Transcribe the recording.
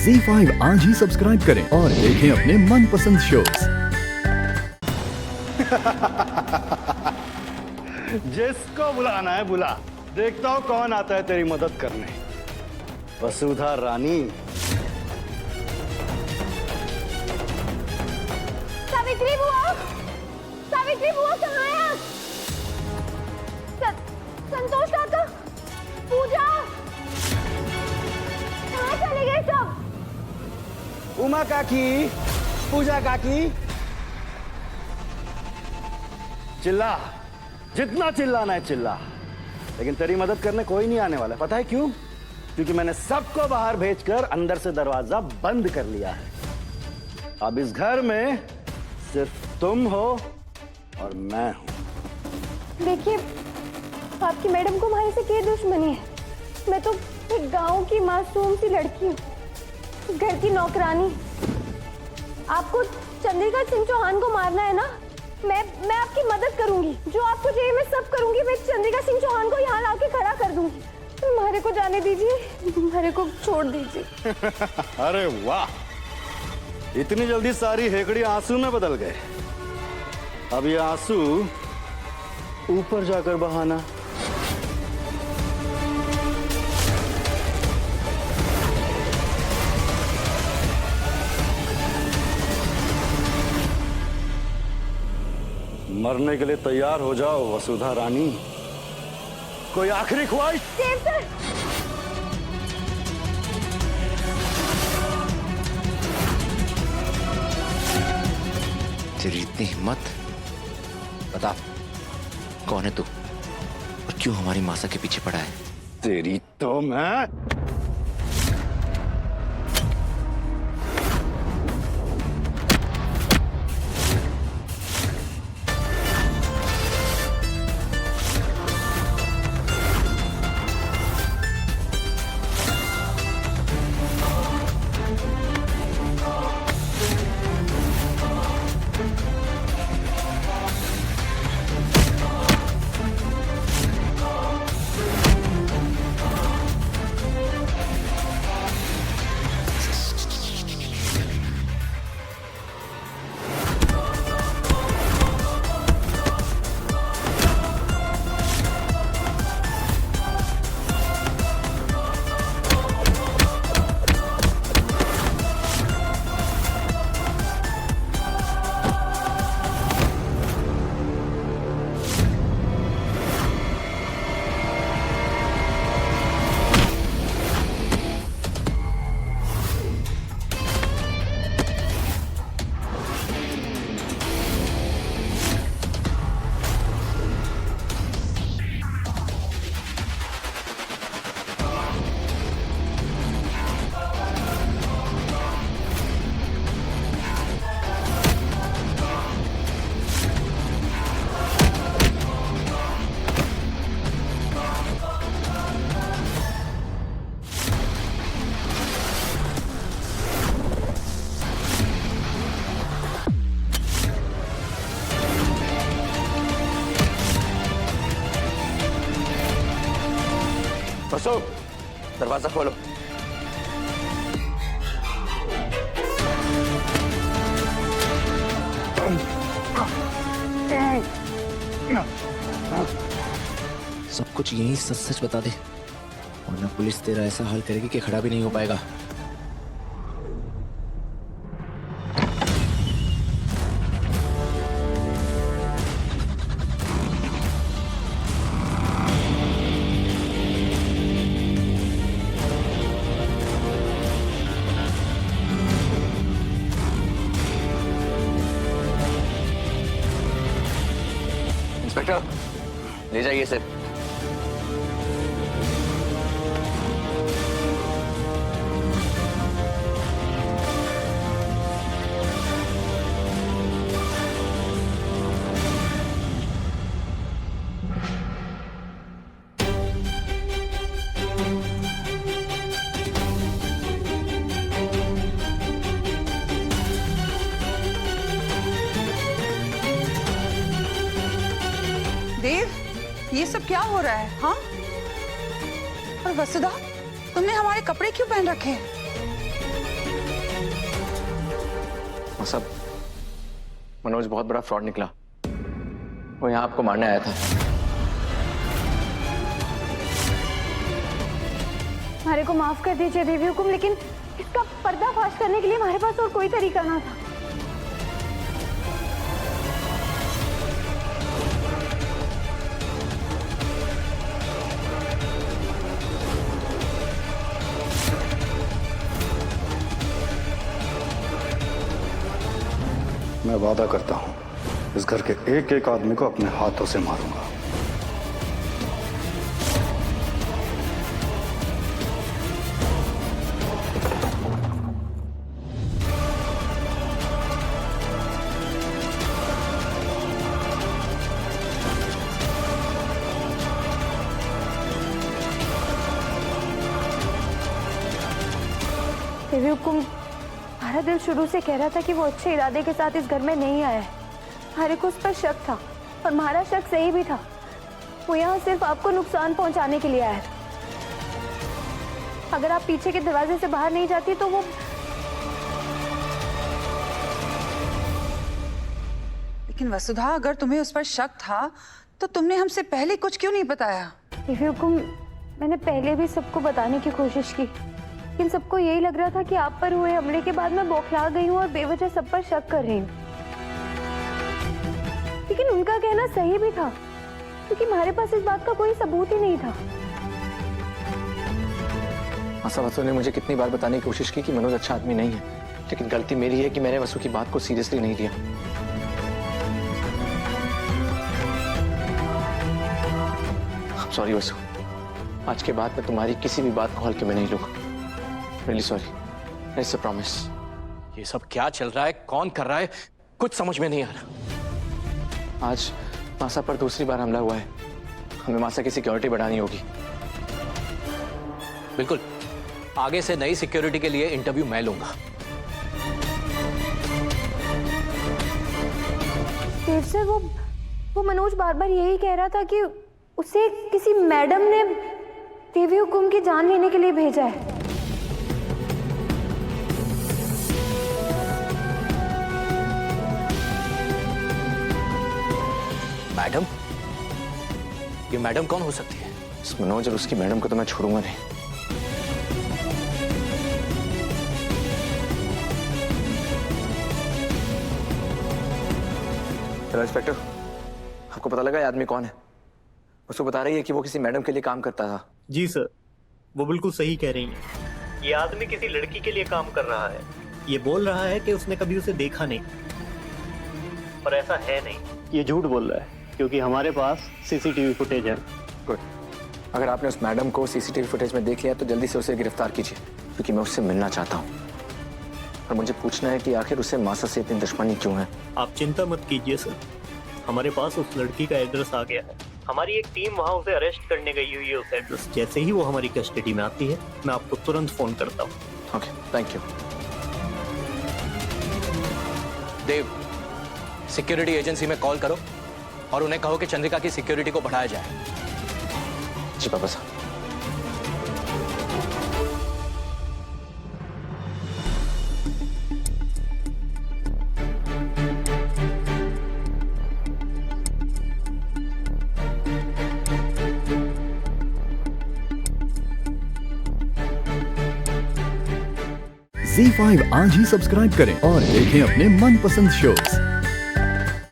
ZEE5 आज ही subscribe करें और देखें अपने मनपसंद शोज। जिसको बुलाना है बुला, देखता हूँ कौन आता है तेरी मदद करने। वसुधा रानी। सावित्री बुआ, सावित्री बुआ कहाँ है आप? संतोष काका, पूजा, कहाँ चले गए सब? उमा काकी, पूजा काकी, चिल्ला, जितना चिल्लाना है चिल्ला, लेकिन तेरी मदद करने कोई नहीं आने वाला। पता है क्यों? क्योंकि मैंने सबको बाहर भेजकर अंदर से दरवाजा बंद कर लिया है। अब इस घर में सिर्फ तुम हो और मैं हूं। देखिए, आपकी मैडम को हमारे से क्या दुश्मनी है? मैं तो एक गांव की मासूम सी लड़की हूँ, घर की नौकरानी। आपको चंद्रिका सिंह चौहान को मारना है ना? मैं आपकी मदद करूंगी, जो आपको चाहिए मैं सब करूंगी। मैं चंद्रिका सिंह चौहान को यहाँ लाके खड़ा कर दूंगी। तुम्हारे को जाने दीजिए, तुम्हारे को छोड़ दीजिए। अरे वाह, इतनी जल्दी सारी हेकड़ी आंसू में बदल गए। अब ये आंसू ऊपर जाकर बहाना। मरने के लिए तैयार हो जाओ वसुधा रानी। कोई आखिरी ख्वाहिश? तेरी इतनी हिम्मत, बता कौन है तू और क्यों हमारी मासा के पीछे पड़ा है? तेरी तो मैं। बसो, दरवाजा खोलो। सब कुछ यही सच सच बता दे, वरना पुलिस तेरा ऐसा हाल करेगी कि खड़ा भी नहीं हो पाएगा। इंस्पेक्टर, ले जाइए इसे। देव, ये सब क्या हो रहा है? हाँ, और वसुधा, तुमने हमारे कपड़े क्यों पहन रखे हैं? वो सब मनोज बहुत बड़ा फ्रॉड निकला। वो यहाँ आपको मारने आया था। हमारे को माफ कर दीजिए देवी हुकुम, लेकिन इसका पर्दाफाश करने के लिए हमारे पास और कोई तरीका ना था। मैं वादा करता हूं, इस घर के एक एक आदमी को अपने हाथों से मारूंगा। देवी हुकुम, हमारा दिल शुरू से कह रहा था कि वो अच्छे इरादे के साथ इस घर में नहीं आया है। हमारे को उस पर शक था और हमारा शक सही भी था। वो यहाँ सिर्फ आपको नुकसान पहुंचाने के लिए आया था। अगर आप पीछे के दरवाजे से बाहर नहीं जाती तो वो... लेकिन वसुधा, अगर तुम्हें उस पर शक था तो तुमने हमसे पहले कुछ क्यों नहीं बताया? देवी हुकुम, मैंने पहले भी सबको बताने की कोशिश की, लेकिन सबको यही लग रहा था कि आप पर हुए हमले के बाद मैं बौखला गई हूँ और बेवजह सब पर शक कर रही हूँ। लेकिन उनका कहना सही भी था, क्योंकि हमारे पास इस बात का कोई सबूत ही नहीं था। आशा वसु ने मुझे कितनी बार बताने की कोशिश की कि मनोज अच्छा आदमी नहीं है, लेकिन गलती मेरी है कि मैंने वसु की बात को सीरियसली नहीं लिया। सॉरी वसु, आज के बाद मैं तुम्हारी किसी भी बात को हल्के में नहीं लूंगा। Really sorry, it's a promise. ये सब क्या चल रहा है? कौन कर रहा है? कुछ समझ में नहीं आ रहा। आज मासा पर दूसरी बार हमला हुआ है। हमें मासा की सिक्योरिटी बढ़ानी होगी। बिल्कुल, आगे से नई सिक्योरिटी के लिए इंटरव्यू मैं लूंगा। देव सर, वो मनोज बार बार यही कह रहा था कि उसे किसी मैडम ने देवी हुकुम की जान लेने के लिए भेजा है। मैडम? ये मैडम कौन हो सकती है? इस मनोज और उसकी मैडम को तो मैं छोड़ूंगा नहीं। हेलो इंस्पेक्टर, आपको पता लगा ये आदमी कौन है? उसको बता रही है कि वो किसी मैडम के लिए काम करता था। जी सर, वो बिल्कुल सही कह रही हैं। ये आदमी किसी लड़की के लिए काम कर रहा है। ये बोल रहा है कि उसने कभी उसे देखा नहीं, पर ऐसा है नहीं। ये झूठ बोल रहा है, क्योंकि हमारे पास सीसीटीवी फुटेज है। गुड। अगर आपने उस मैडम को सीसीटीवी फुटेज में देख लिया तो जल्दी से उसे गिरफ्तार कीजिए, क्योंकि मैं उससे मिलना चाहता हूँ और मुझे पूछना है कि आखिर उसे मासा से इतनी दुश्मनी क्यों है। आप चिंता मत कीजिए सर, हमारे पास उस लड़की का एड्रेस आ गया है। हमारी एक टीम वहाँ उसे अरेस्ट करने गई हुई है उस एड्रेस। जैसे ही वो हमारी कस्टडी में आती है, मैं आपको तुरंत फोन करता हूँ। Okay, thank you. Dev, security agency में कॉल करो और उन्हें कहो कि चंद्रिका की सिक्योरिटी को बढ़ाया जाए। जी पापा साहब। Z5 आज ही सब्सक्राइब करें और देखें अपने मनपसंद शोज।